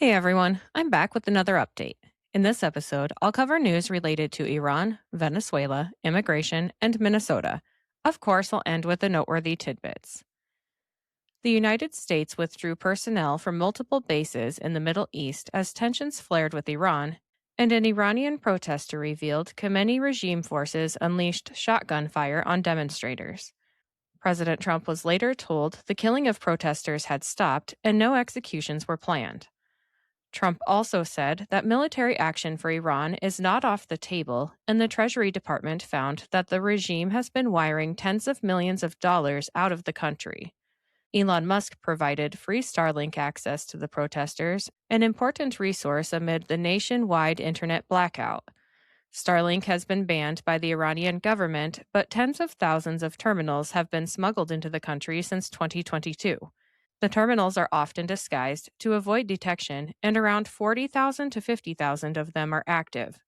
Hey everyone, I'm back with another update. In this episode, I'll cover news related to Iran, Venezuela, immigration, and Minnesota. Of course, I'll end with the noteworthy tidbits. The United States withdrew personnel from multiple bases in the Middle East as tensions flared with Iran, and an Iranian protester revealed Khamenei regime forces unleashed shotgun fire on demonstrators. President Trump was later told the killing of protesters had stopped and no executions were planned. Trump also said that military action for Iran is not off the table, and the Treasury Department found that the regime has been wiring tens of millions of dollars out of the country. Elon Musk provided free Starlink access to the protesters, an important resource amid the nationwide internet blackout. Starlink has been banned by the Iranian government, but tens of thousands of terminals have been smuggled into the country since 2022. The terminals are often disguised to avoid detection, and around 40,000 to 50,000 of them are active.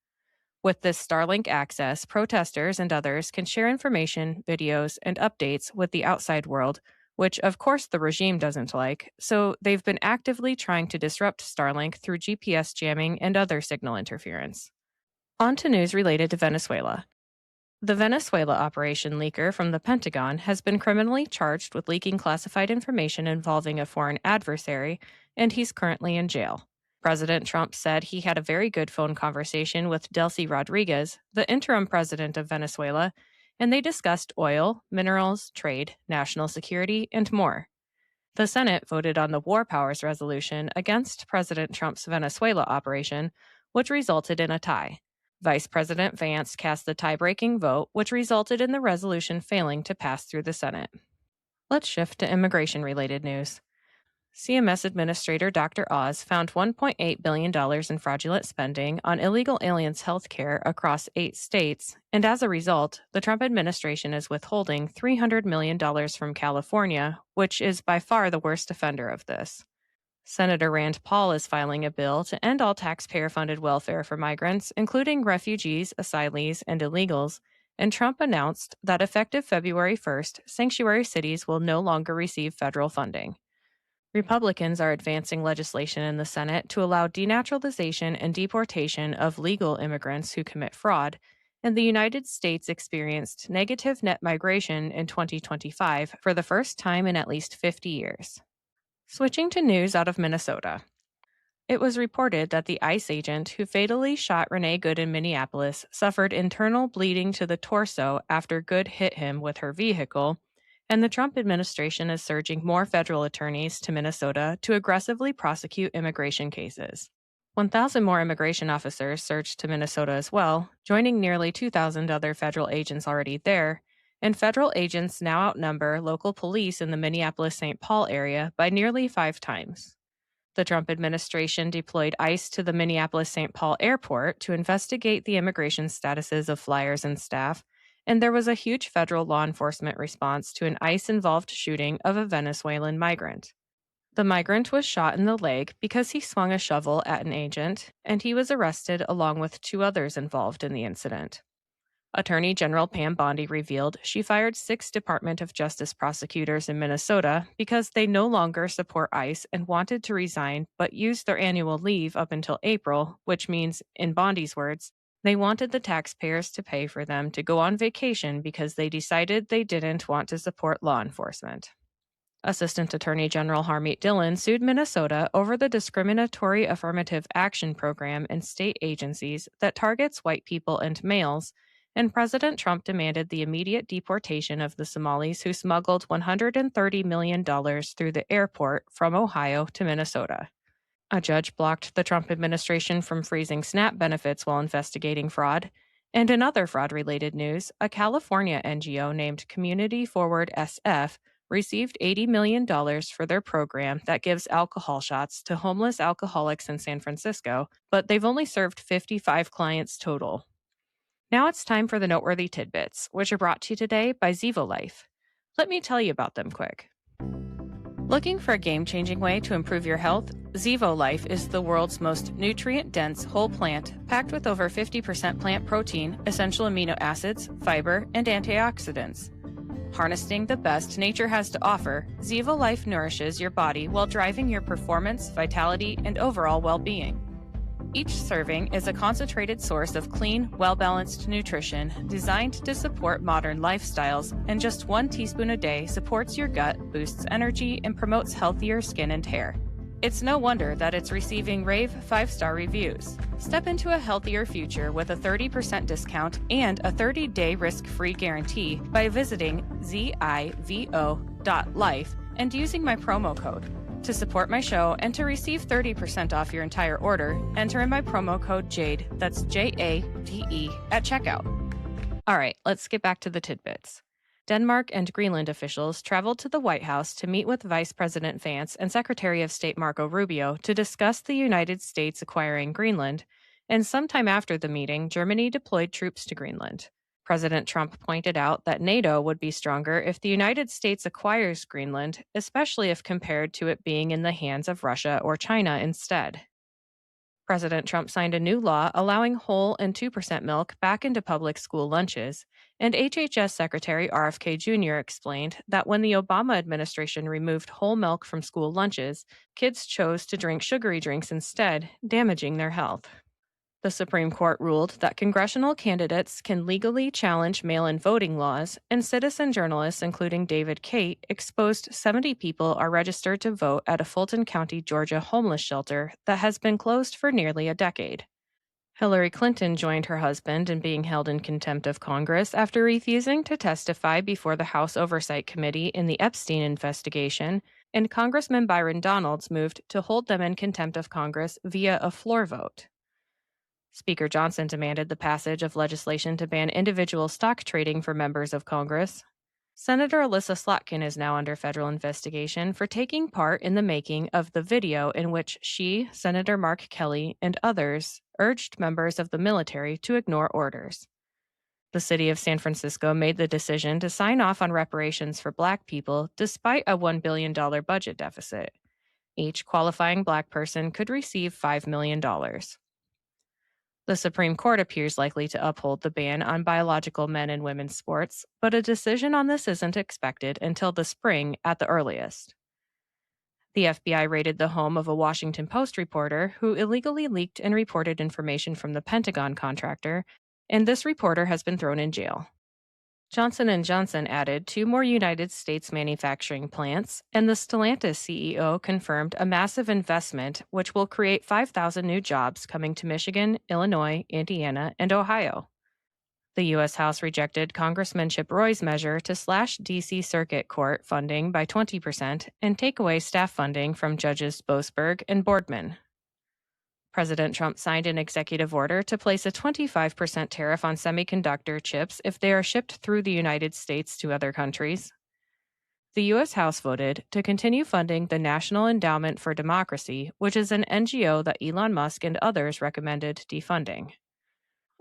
With this Starlink access, protesters and others can share information, videos, and updates with the outside world, which of course the regime doesn't like, so they've been actively trying to disrupt Starlink through GPS jamming and other signal interference. On to news related to Venezuela. The Venezuela operation leaker from the Pentagon has been criminally charged with leaking classified information involving a foreign adversary, and he's currently in jail. President Trump said he had a very good phone conversation with Delcy Rodriguez, the interim president of Venezuela, and they discussed oil, minerals, trade, national security, and more. The Senate voted on the War Powers Resolution against President Trump's Venezuela operation, which resulted in a tie. Vice President Vance cast the tie-breaking vote, which resulted in the resolution failing to pass through the Senate. Let's shift to immigration-related news. CMS Administrator Dr. Oz found $1.8 billion in fraudulent spending on illegal aliens' health care across 8 states, and as a result, the Trump administration is withholding $300 million from California, which is by far the worst offender of this. Senator Rand Paul is filing a bill to end all taxpayer-funded welfare for migrants, including refugees, asylees, and illegals, and Trump announced that effective February 1st, sanctuary cities will no longer receive federal funding. Republicans are advancing legislation in the Senate to allow denaturalization and deportation of legal immigrants who commit fraud, and the United States experienced negative net migration in 2025 for the first time in at least 50 years. Switching to news out of Minnesota. It was reported that the ICE agent who fatally shot Renee Good in Minneapolis suffered internal bleeding to the torso after Good hit him with her vehicle, and the Trump administration is surging more federal attorneys to Minnesota to aggressively prosecute immigration cases. 1,000 more immigration officers surged to Minnesota as well, joining nearly 2,000 other federal agents already there, and federal agents now outnumber local police in the Minneapolis-St. Paul area by nearly 5 times. The Trump administration deployed ICE to the Minneapolis-St. Paul airport to investigate the immigration statuses of flyers and staff, and there was a huge federal law enforcement response to an ICE-involved shooting of a Venezuelan migrant. The migrant was shot in the leg because he swung a shovel at an agent, and he was arrested along with 2 others involved in the incident. Attorney General Pam Bondi revealed she fired 6 Department of Justice prosecutors in Minnesota because they no longer support ICE and wanted to resign but used their annual leave up until April, which means, in Bondi's words, they wanted the taxpayers to pay for them to go on vacation because they decided they didn't want to support law enforcement. Assistant Attorney General Harmeet Dillon sued Minnesota over the discriminatory affirmative action program in state agencies that targets white people and males, and President Trump demanded the immediate deportation of the Somalis who smuggled $130 million through the airport from Ohio to Minnesota. A judge blocked the Trump administration from freezing SNAP benefits while investigating fraud. And in other fraud-related news, a California NGO named Community Forward SF received $80 million for their program that gives alcohol shots to homeless alcoholics in San Francisco, but they've only served 55 clients total. Now it's time for the noteworthy tidbits, which are brought to you today by Zevo Life. Let me tell you about them quick. Looking for a game-changing way to improve your health? Zevo Life is the world's most nutrient-dense whole plant, packed with over 50% plant protein, essential amino acids, fiber, and antioxidants. Harnessing the best nature has to offer, Ziva Life nourishes your body while driving your performance, vitality, and overall well-being. Each serving is a concentrated source of clean, well-balanced nutrition designed to support modern lifestyles, and just 1 teaspoon a day supports your gut, boosts energy, and promotes healthier skin and hair. It's no wonder that it's receiving rave 5-star reviews. Step into a healthier future with a 30% discount and a 30-day risk-free guarantee by visiting zivo.life and using my promo code. To support my show and to receive 30% off your entire order, enter in my promo code JADE, that's JADE, at checkout. All right, let's get back to the tidbits. Denmark and Greenland officials traveled to the White House to meet with Vice President Vance and Secretary of State Marco Rubio to discuss the United States acquiring Greenland, and sometime after the meeting, Germany deployed troops to Greenland. President Trump pointed out that NATO would be stronger if the United States acquires Greenland, especially if compared to it being in the hands of Russia or China instead. President Trump signed a new law allowing whole and 2% milk back into public school lunches, and HHS Secretary RFK Jr. explained that when the Obama administration removed whole milk from school lunches, kids chose to drink sugary drinks instead, damaging their health. The Supreme Court ruled that congressional candidates can legally challenge mail-in voting laws, and citizen journalists, including David Cate, exposed 70 people are registered to vote at a Fulton County, Georgia homeless shelter that has been closed for nearly a decade. Hillary Clinton joined her husband in being held in contempt of Congress after refusing to testify before the House Oversight Committee in the Epstein investigation, and Congressman Byron Donalds moved to hold them in contempt of Congress via a floor vote. Speaker Johnson demanded the passage of legislation to ban individual stock trading for members of Congress. Senator Alyssa Slotkin is now under federal investigation for taking part in the making of the video in which she, Senator Mark Kelly, and others urged members of the military to ignore orders. The city of San Francisco made the decision to sign off on reparations for Black people despite a $1 billion budget deficit. Each qualifying Black person could receive $5 million. The Supreme Court appears likely to uphold the ban on biological men and women's sports, but a decision on this isn't expected until the spring at the earliest. The FBI raided the home of a Washington Post reporter who illegally leaked and reported information from the Pentagon contractor, and this reporter has been thrown in jail. Johnson & Johnson added 2 more United States manufacturing plants, and the Stellantis CEO confirmed a massive investment which will create 5,000 new jobs coming to Michigan, Illinois, Indiana, and Ohio. The U.S. House rejected Congressman Chip Roy's measure to slash D.C. Circuit Court funding by 20% and take away staff funding from Judges Boasberg and Boardman. President Trump signed an executive order to place a 25% tariff on semiconductor chips if they are shipped through the United States to other countries. The U.S. House voted to continue funding the National Endowment for Democracy, which is an NGO that Elon Musk and others recommended defunding.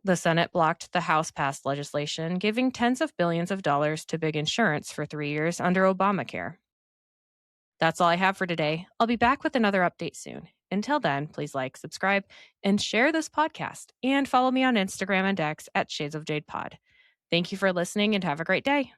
The Senate blocked the House-passed legislation, giving tens of billions of dollars to big insurance for 3 years under Obamacare. That's all I have for today. I'll be back with another update soon. Until then, please like, subscribe, and share this podcast, and follow me on Instagram and X at Shades of Jade Pod. Thank you for listening and have a great day.